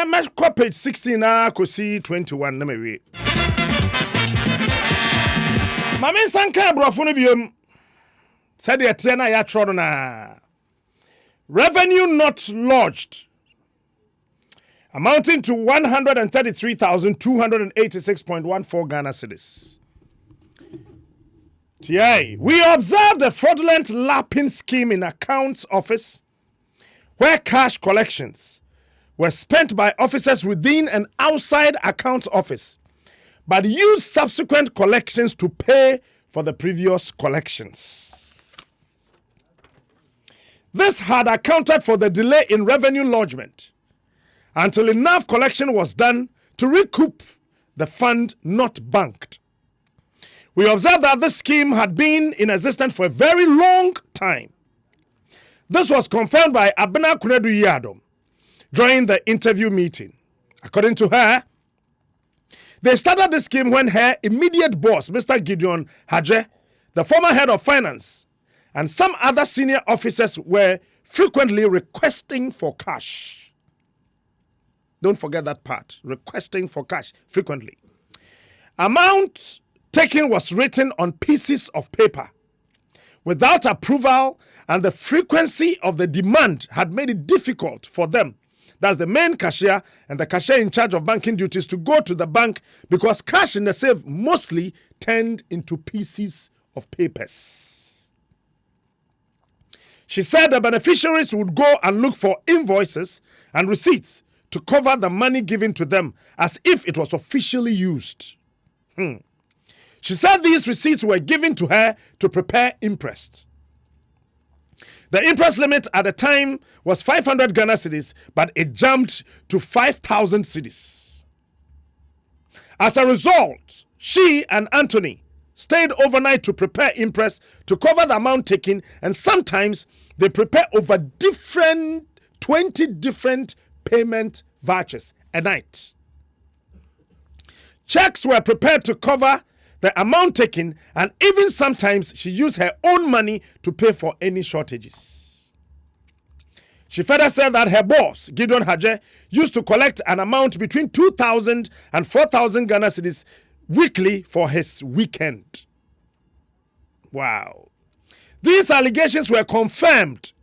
na me ko page 16 na ko see 21 na me we. Mame sanka brofo no biom. Said the tena ya tro na. Revenue not lodged amounting to 133,286.14 Ghana cedis. TI, we observed a fraudulent lapping scheme in accounts office where cash collections were spent by officers within and outside accounts office, but used subsequent collections to pay for the previous collections. This had accounted for the delay in revenue lodgement until enough collection was done to recoup the fund not banked. We observed that this scheme had been in existence for a very long time. This was confirmed by Abena Adom during the interview meeting. According to her, they started the scheme when her immediate boss, Mr. Gideon Hadje, the former head of finance, and some other senior officers were frequently requesting for cash. Don't forget that part. Requesting for cash frequently. Amount taken was written on pieces of paper without approval, and the frequency of the demand had made it difficult for them, that's the main cashier and the cashier in charge of banking duties, to go to the bank because cash in the safe mostly turned into pieces of papers. She said the beneficiaries would go and look for invoices and receipts to cover the money given to them as if it was officially used. She said these receipts were given to her to prepare interest. The interest limit at the time was 500 Ghana cedis, but it jumped to 5,000 cedis. As a result, she and Anthony stayed overnight to prepare interest to cover the amount taken, and sometimes they prepare over 20 different payment vouchers a night. Checks were prepared to cover the amount taken, and even sometimes she used her own money to pay for any shortages. She further said that her boss, Gideon Hadje, used to collect an amount between 2,000 and 4,000 Ghana cedis weekly for his weekend. Wow. These allegations were confirmed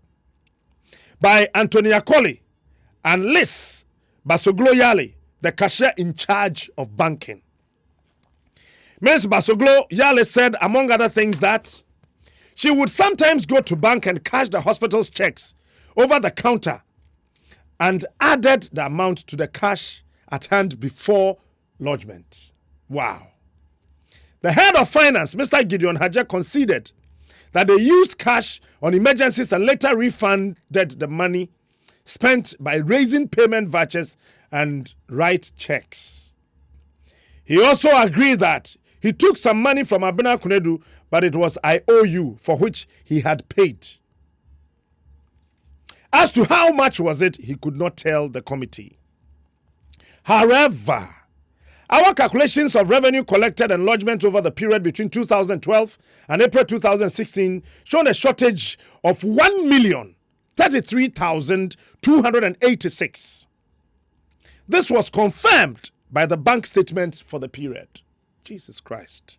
by Antonia Colley and Liz Basoglo Yale, the cashier in charge of banking. Ms. Basoglo Yale said, among other things, that she would sometimes go to bank and cash the hospital's checks over the counter and added the amount to the cash at hand before lodgement. Wow. The head of finance, Mr. Gideon Hadje, conceded that they used cash on emergencies and later refunded the money spent by raising payment vouchers and write checks. He also agreed that he took some money from Abena Kunedu, but it was IOU for which he had paid. As to how much was it, he could not tell the committee. However, our calculations of revenue collected and lodgement over the period between 2012 and April 2016 showed a shortage of 1,033,286. This was confirmed by the bank statements for the period. Jesus Christ.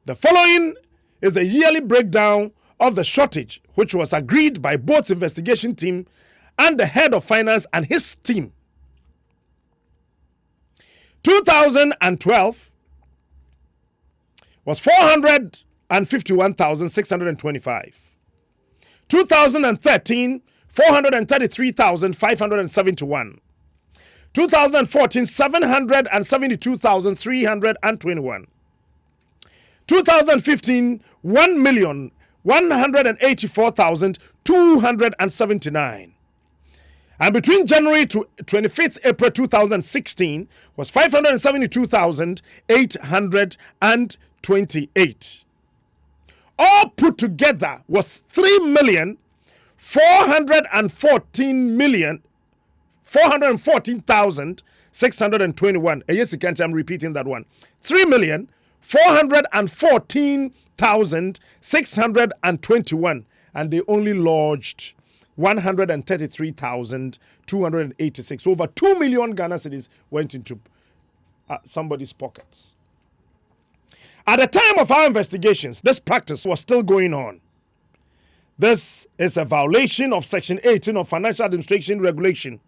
The following is the yearly breakdown of the shortage, which was agreed by both investigation team and the head of finance and his team. 2012 was 451,625. 2013, 433,571. 2014, 772,321. 2015, 1,184,279. And between January to 25th April 2016 was 572,828. All put together was 3,414,621. Yes, I'm repeating that one. 3,414,621, and they only lodged 133,286. Over 2 million Ghana cedis went into somebody's pockets. At the time of our investigations, this practice was still going on. This is a violation of Section 18 of Financial Administration Regulation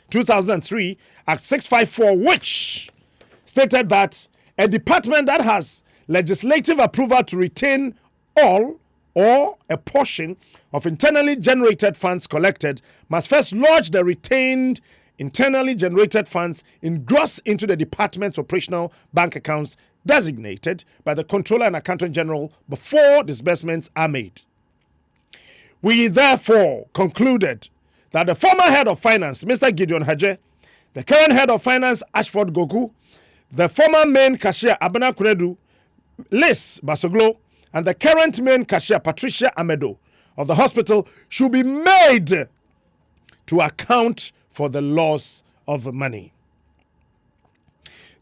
2003, Act 654, which stated that a department that has legislative approval to retain all or a portion of internally generated funds collected must first lodge the retained internally generated funds in gross into the department's operational bank accounts designated by the Controller and Accountant General before disbursements are made. We therefore concluded that the former head of finance, Mr. Gideon Hadje, the current head of finance, Ashford Goku, the former main cashier, Abena Kuredu, Liz Basoglo, and the current main cashier, Patricia Amedo, of the hospital should be made to account for the loss of money.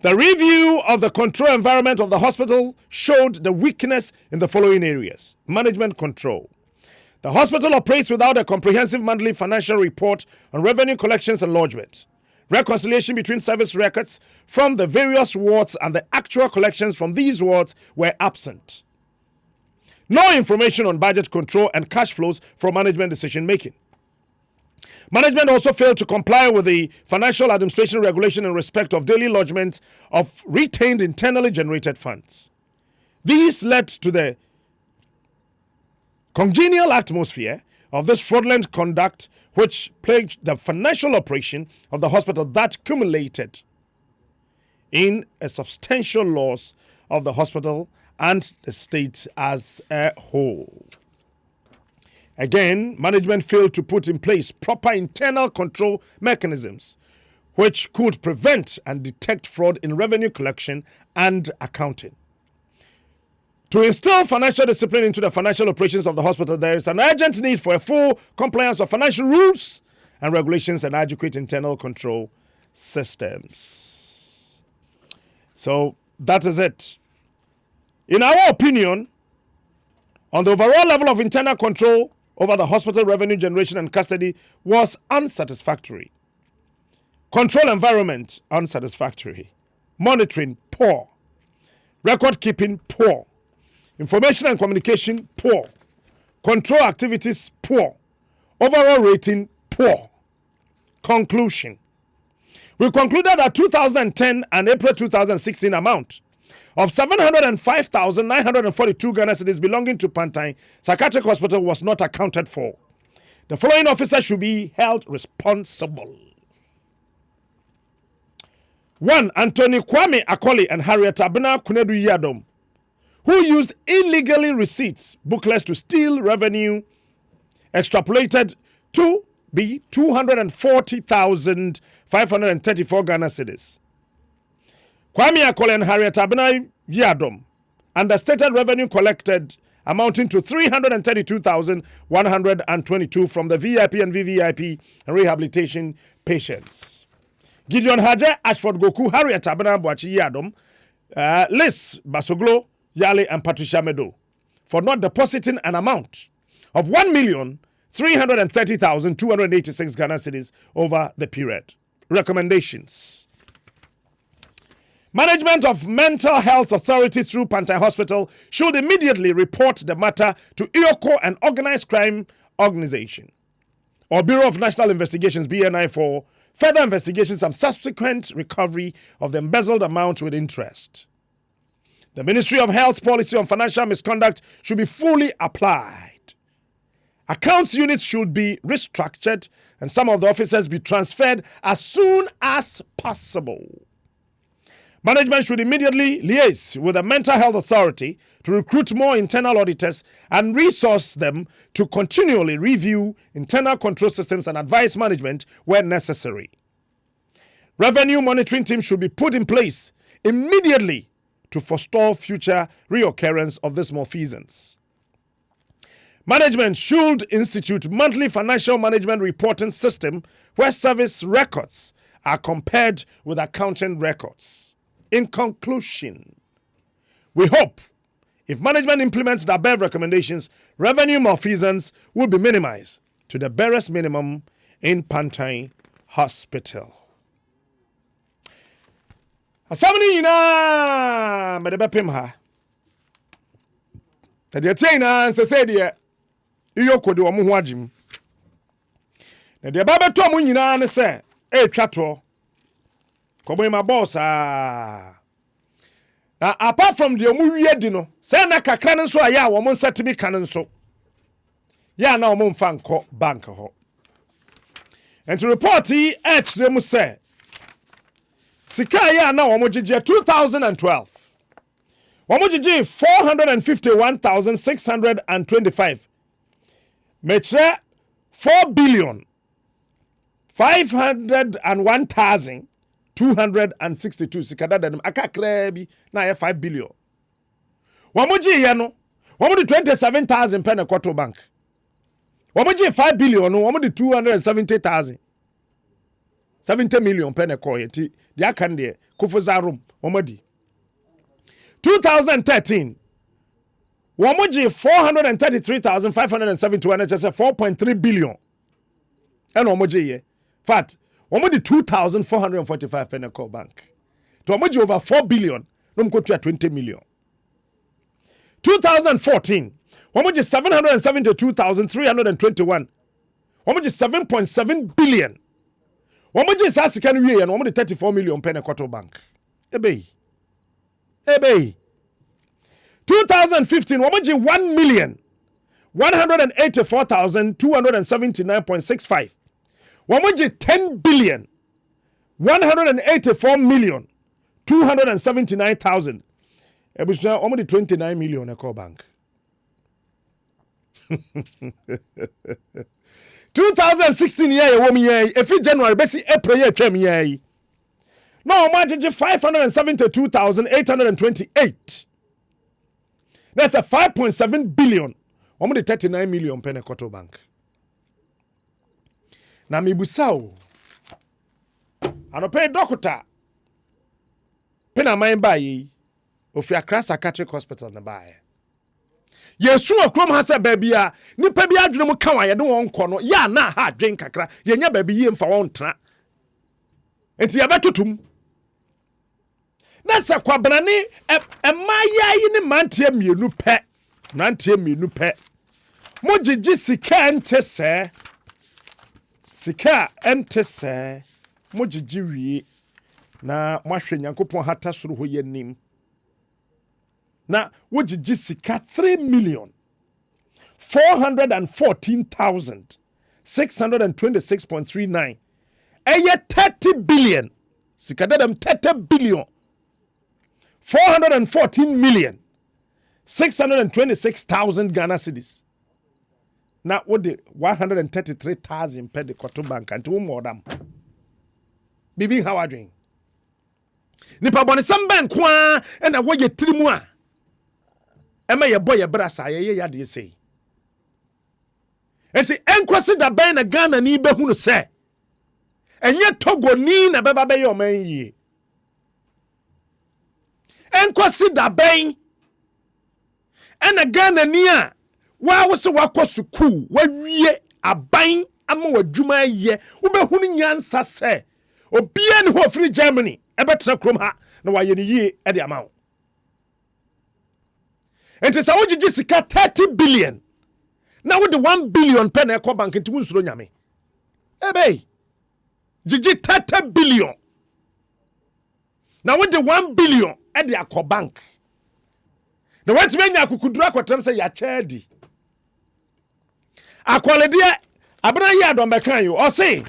The review of the control environment of the hospital showed the weakness in the following areas. Management control. The hospital operates without a comprehensive monthly financial report on revenue collections and lodgement. Reconciliation between service records from the various wards and the actual collections from these wards were absent. No information on budget control and cash flows for management decision making. Management also failed to comply with the Financial Administration Regulation in respect of daily lodgement of retained internally generated funds. These led to the congenial atmosphere of this fraudulent conduct which plagued the financial operation of the hospital that culminated in a substantial loss of the hospital and the state as a whole. Again, management failed to put in place proper internal control mechanisms which could prevent and detect fraud in revenue collection and accounting. To instill financial discipline into the financial operations of the hospital, there is an urgent need for a full compliance of financial rules and regulations and adequate internal control systems. So that is it. In our opinion, on the overall level of internal control over the hospital revenue generation and custody was unsatisfactory. Control environment, unsatisfactory. Monitoring, poor. Record keeping, poor. Information and communication, poor. Control activities, poor. Overall rating, poor. Conclusion. We concluded that 2010 and April 2016 amount of 705,942 Ghana cedis belonging to Pantang Psychiatric Hospital was not accounted for. The following officers should be held responsible. 1. Anthony Kwame Akoli and Harriet Abena Kunedu Yadom, who used illegally receipts booklets to steal revenue extrapolated to be 240,534 Ghana cedis. Kwame Akole and Harriet Abena Yadom understated revenue collected amounting to 332,122 from the VIP and VVIP and rehabilitation patients. Gideon Hadje, Ashford Goku, Harriet Abena Boachi Yadom, Liz Basoglo, Yale and Patricia Medo for not depositing an amount of 1,330,286 Ghana cedis over the period. Recommendations. Management of Mental Health Authority through Pantang Hospital should immediately report the matter to IOCO and Organized Crime Organization or Bureau of National Investigations BNI for further investigations and subsequent recovery of the embezzled amount with interest. The Ministry of Health policy on financial misconduct should be fully applied. Accounts units should be restructured and some of the officers be transferred as soon as possible. Management should immediately liaise with the Mental Health Authority to recruit more internal auditors and resource them to continually review internal control systems and advise management where necessary. Revenue monitoring teams should be put in place immediately to forestall future reoccurrence of this malfeasance. Management should institute monthly financial management reporting system where service records are compared with accounting records. In conclusion, we hope if management implements the above recommendations, revenue malfeasance will be minimized to the barest minimum in Pantang Hospital. Asamni ina medebepem ha. Tade tina nsese de iyokode wo mo ho agim. Na de baba to mo nyina ne se etwa to. Kobo ma boss ah. Now, apart from the omuwie no, say na kakra no so aya wo mo nsatimi kan nso. Ya na wo mo mfa nko bank ho. And to report he them say sika ya na wo mo gige 2012. Wo mo gige 451,625. Metre 4 billion 501,262 sikada dem akakra bi na ye 5 billion. Wamoji ye no, wamodi 27,000 pen quarter bank. Wamoji 5 billion no, wamodi 270,000. 70 million pen koye ti di akande kufuza room wamodi. 2013 wamoji 433,571 just 4.3 billion. And wamoji ye. Fact Omodi 2,445 pen call bank. To omoji over 4 billion, no go to 20 million. 2014, omoji 772,321. Omoji 7.7 billion. Omoji sasikan wiye and omoji 34 million pen quarter bank. Ebe. 2015, omoji 1,184,279.65. Wamoji 10 billion 184,279,000. Ebusa wamoji 29 million eco bank. 2016 year womi year every January besi April year twem year. No wamoji 572,828. That's a 5.7 billion. Wamoji 39 million pen eco bank. Na mibusao anope dokota pena man bayi ofi Accra Psychiatric Hospital na baye yesu okrom ha se babia nipa bi adwene mu kan aye de won kɔ no ya na ha adwen kakra yenya babi yie mfa won tena enti ya betotum na se kwabrane emaya yi ne mantie mienu pɛ mo gigi sika ente se sika ente se mo gigi wie na mahwe Nyankopɔn hata soro ho yanim na wo gigi sika 3,414,626.39 eye 30 billion sika dadam 30 billion 414,626,000 Ghana cedis. Na what the 133,000 per the quarter bank and two more them. Bibi how are doing? Nipa bone some bank kwa and a way ye trimua. Emma ye boy a brassa ye ya de say. And the enquasi da ben a gun and ibe who say. And yet Togo ni na baba be your man ye. Enquasi da ben and a gun and near. Wa wo se wakɔ sukuu wawie aban ama wadwuma ye wo be hunu nyansa sɛ obia ne ho free Germany ebetra krom ha na wa ye ne yie e de ama wo enti sa wo gigi sika 30 billion na wo de 1 billion pen e ko bank enti wo nsuro nyame ebe gigi 30 billion na wo de 1 billion e de akɔ bank na wat menya akukudura akɔtem sɛ ya chadi akwalede abra yi Adom bekan you or say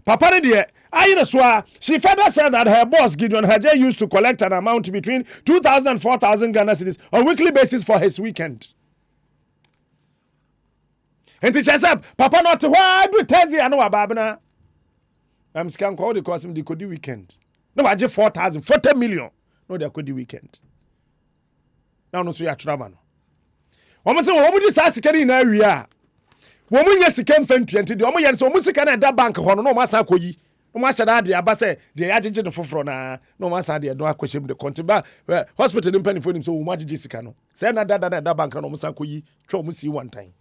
papa ne de ayina she further said that her boss Gideon Haje used to collect an amount between 2,000 and 4,000 Ghana cedis on weekly basis for his weekend. And she said papa not why do Thursday and no ababna I'm scan call the cost him the could weekend no I just 4,000 40 million no they could weekend now no so ya trama no omo se omo di sa sikari na awia womu nya sika mfantwente de omo yɛ so omu sika na da bank ho no omo asa koyi omo ahyɛ da de aba sɛ de agege de foforo na omo asa de do akohyem de konti ba hospital de mpanifo nim so omu agege sika no sɛ na da bank na omo asa koyi twa omu si one time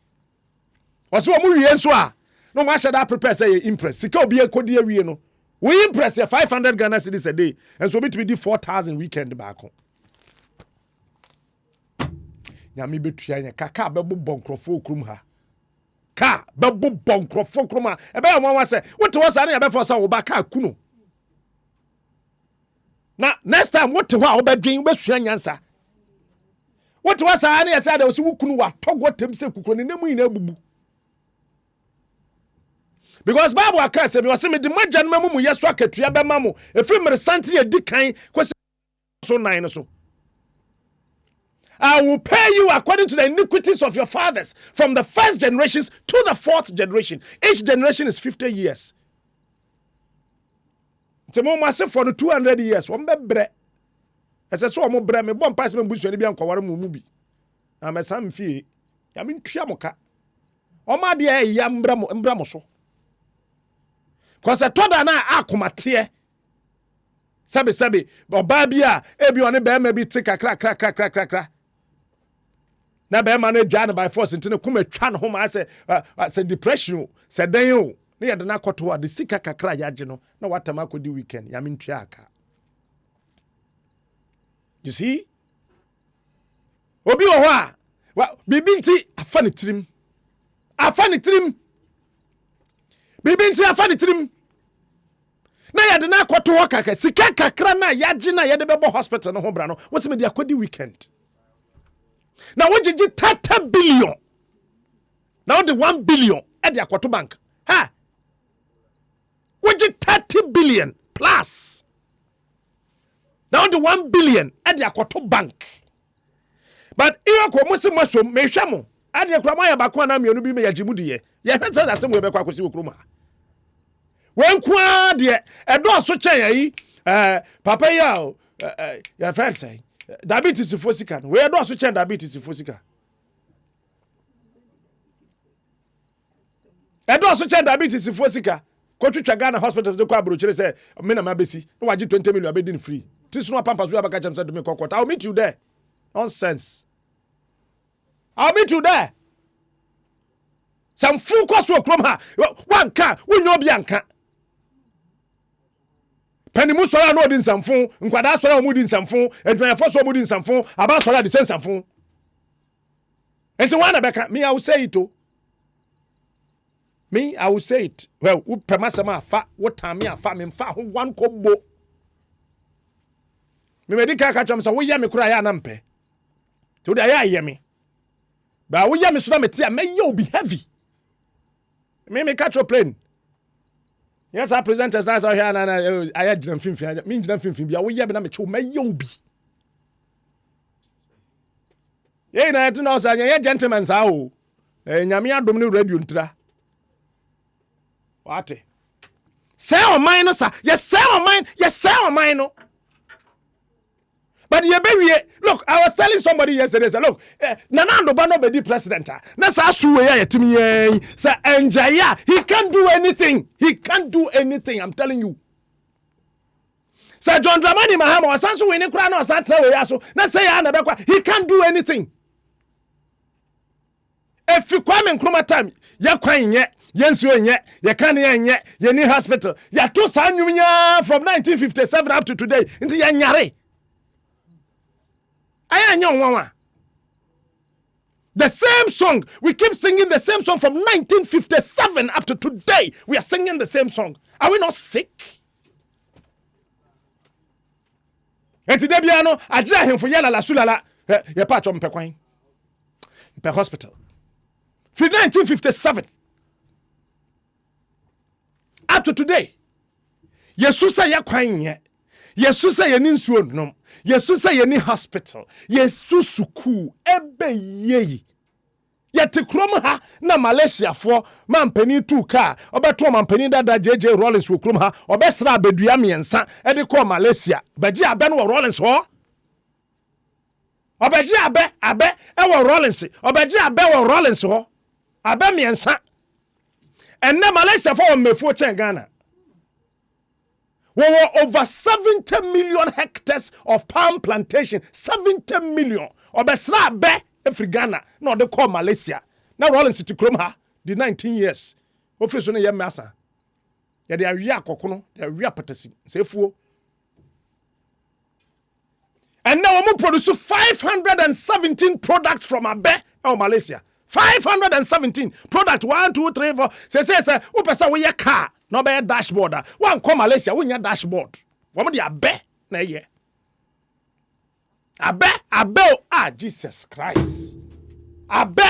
ɔso omu wie nso a no ma shada prepare say impress sika obi ekodi awie no we impress 500 Ghana cedis a day and so between the 4,000 weekend back home nyame betua nya kaka bebo bonkrofo okrum ha ka bebo bonkrofo okrum ha ebe ya nwa say what was na ya be for say wo ba ka kuno na next time what ho a wo bedwen wo besua nyansa what was na ya say da wo su kunu wa togo tem se kukuro ne nemu ina bubu because Bible aka say me was me di magya no mamu yeso akatua be mamu efi mere sante ye di kan kwese so 9 so I will pay you according to the iniquities of your fathers from the first generations to the fourth generation. Each generation is 50 years. It's a more massive for 200 years. One bre. As I saw more bre, me bon pass me bush and be uncovered mubi. I'm a sam fee. I mean, Triamoka. O ma dear yambramo embramoso. Because I told her now, Akumatie. Sabi, but Babia, ebi on a bear maybe take a crack. Na be man Jan by force into no come twan home I say depression said then you na de na koto de sika kakra yaje no na watama akodi weekend ya mentwa aka. You see obi wo ho a bibi nti afa ne tirim bibi nti afa ne tirim na ya de na koto ho kaka sika kakra na yaje na ya de bebo hospital no ho bra no wo se me de akodi weekend. Now what did you 30 billion? Now the 1 billion at the Aquato Bank. Ha! What did 30 billion plus? Now the 1 billion at the Aquato Bank. But if you come me shamo, and your Kramaya Bakwana, you be me a Jimudi. You have said that some way back with Kruma. When qua dear, a door so chay, Papa Yao, your friend say. Diabetes is fosican. We are not switching diabetes is fosica. I don't switch diabetes is fosica. Go to Ghana hospitals. The Quabro say, Minna Bessy, no, I did 20 million bedding free. This no pampas, we have a catch and said to me, I'll meet you there. Nonsense. I'll meet you there. Some full cost will come her. One car, we know Bianca. Penny Mussola no din samfun, nkwada sora mu din samfun, edwanfo so mu din samfun, aba sora de samfun. Enti wana beka, me I will say it to. Me I will say it. Well, wo pemasema afa, wo tame afa, me mfa ho wan kobo. Me medika ka chom say wo ye me kura ya na mpe. To da ya ye me. Ba wo ye me so na me tia, me ye obi heavy. Me catch your plane. Yes, I present as nice here and I had them film. Means them film. Be away, but I'm a chum. May you be? Yeah, I don't know. Say, gentlemen, how? Nyamia domino radio intra. What? Sell mine, sir. Yes, sell mine. Yes, sell mine. But you bury look, I was telling somebody yesterday, say, look, Nanando Bano be the president. Nasa suwe timi say enjaya. He can't do anything. He can't do anything. I'm telling you. Say John Dramani Mahama was sansu we ni kura na santra we yaso. Na say ya na bekwa. He can't do anything. If you come in Kruma time, ya kwan nye, yensu nye, ya kan nye, ye ni hospital. Ya to sanyunya from 1957 up to today. Inti ya nyare. The same song. We keep singing the same song from 1957 up to today. We are singing the same song. Are we not sick? And today, Biano, I just him for Yala La Sulala, your patch on Pequine. Per hospital. From 1957 up to today. Yesusa ya kwine yet. Yesusa ye ni nsuo nom. Yesusa ye ni hospital. Yesusuku ebe ye. Yete krom ha na Malaysia for mampani 2 car. Obeto mampani dada JJ Rollins wo krom ha. Obesra abedua miensa e de call Malaysia. Baji abe no Rollins ho. Obeji abe e wo Rollins. Obeji abe wo Rollins ho. Abe miensa. And na Malaysia for mefuo chen Ghana. We were over 70 million hectares of palm plantation. 70 million. Obesra be every Ghana. No, they call Malaysia. Now Rollins to Kromha, the 19 years. ofiri so no ye masa ye de awie akokono de awie apatasi sefuo and now we produce 517 products from Abe or Malaysia. 517 product 1 2 3 4 say who person we car no be dashboard one come Malaysia we nya dashboard we dey Abe na ye Abe Jesus Christ Abe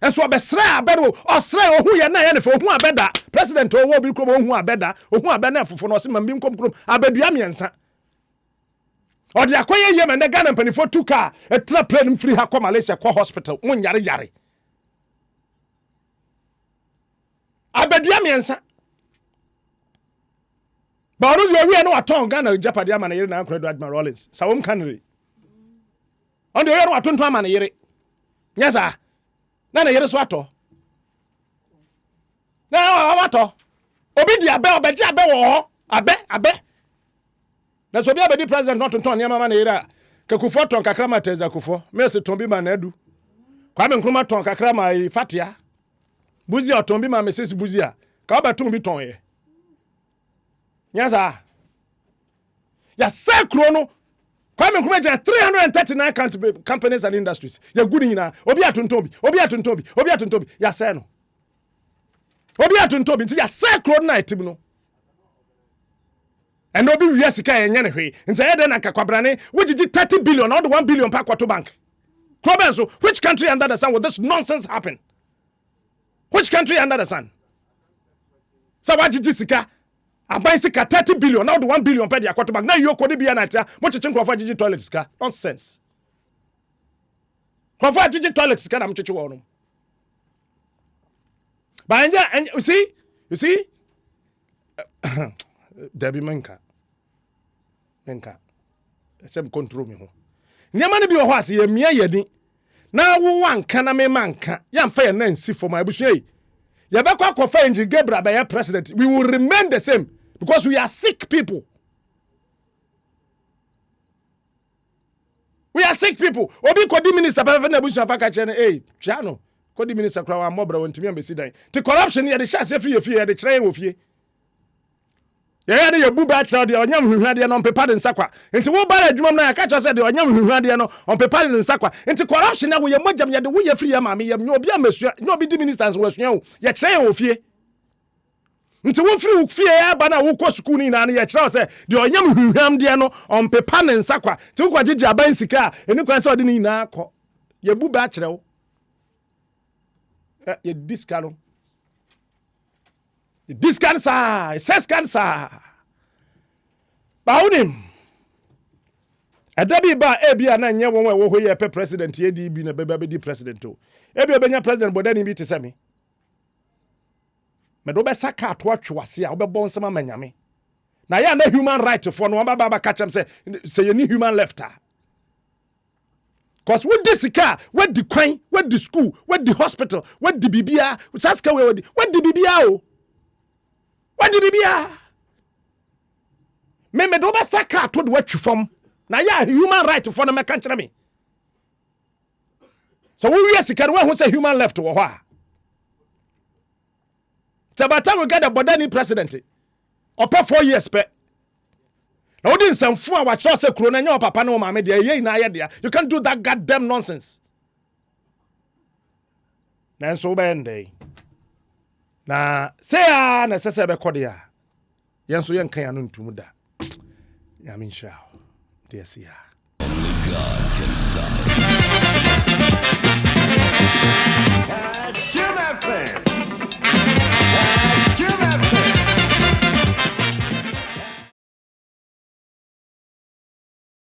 and so abesra abero osra ohu ye na ye ne fo ohu abeda president owo bi krom ohu abeda ohu abena fofo no se mambim krom abedua miensa odi akoye ye me ne Ghana mpani for 2 car e tra plane free ha kwa Malaysia kwa hospital mun yare abedua miensa ba ru yo wi no aton Ghana Japade ama na yere na Ankara Admiral Rollins sawom kanere on de yo no atonto ama na yere nyasa na yere so ato na wato obi di Abe obeji Abe wo Abe na so bi abedi president not ton ne mama na yere ka Kufo ton kakra ma teza Kufo mesi ton bi ma na adu kwa me nkruma ton kakra ma fatia buzi oton bi ma mesesi buzi a ka obeton bi ton ye nyasa ya sekro no kwa me nkruma 339 companies and industries ya gudi nyina obi atontobi ya se no obi atontobi nti ya sekro na itim no and obi wi asika enye ne hwe nti ya de na kakwabrane wogigi 30 billion or 1 billion pa kwato bank so which country under the sun will this nonsense happen? Which country under the sun? So wogigi sika abai sika 30 billion now the 1 billion per the kwato bank na yoko bia na tia mo chichi nkofo gigi toilet sika nonsense nkofo gigi toilet sika na mchichi wo no banja and you see Debbie menka sem control me ho niam na bi wo ho ase ye mia yedi na wo wanka na me manka ya mfa ye na nsi for my abusu ye be kwa kofa enji Gabriel be president we will remain the same because we are sick people. We are sick people. Obi kodi minister papa na abusu afaka che na chiano kodi minister kwa wa mobra wontimi ambesi dan ti corruption ye de sha se fie ye de kire wo fie ye de ye buba kire de onyam hwehwade no pepa de nsakwa enti wo bara adwuma na ka kire se de onyam hwehwade no on pepa de nsakwa enti corruption na wo ye mogam ye de wo ye free ye maame ye obi amasua no obi di ministers wo asua wo ye kire wo fie nti wo free fie ya ba na wo kɔ school ni na ye kire se de onyam hwehwam de no on pepa ne nsakwa ti wo kwagye aban sika eni kwan se ode ni na akɔ ye buba kire wo ye discano sa sescansa baunim adabi ba ebia na nye won wo hoye pe president ye di bi na beba be di president o ebia benya president bodani bi tesemi me do be saka to atwase a wo be bon sama manyame na ya na human right for no baba catch say ye ni human lefter. Because what this car, what the coin, what the school, what the hospital, what the BBA, what the BBA, what the BBA. Me do ba saka to the what you from. Na ya human right for the country me. So we yes can who say human left or what? So by the time we get a Bodani president, or per 4 years pe. Now didn't some fool watch us a crone and your papa no mamma dear ye na idea. You can't do that goddamn nonsense. Then so bende. Na say na sese be kodia. Yen so yen kan anu ntumu da. Yamin sha. Dear see. Only God can stop it. Jim FM.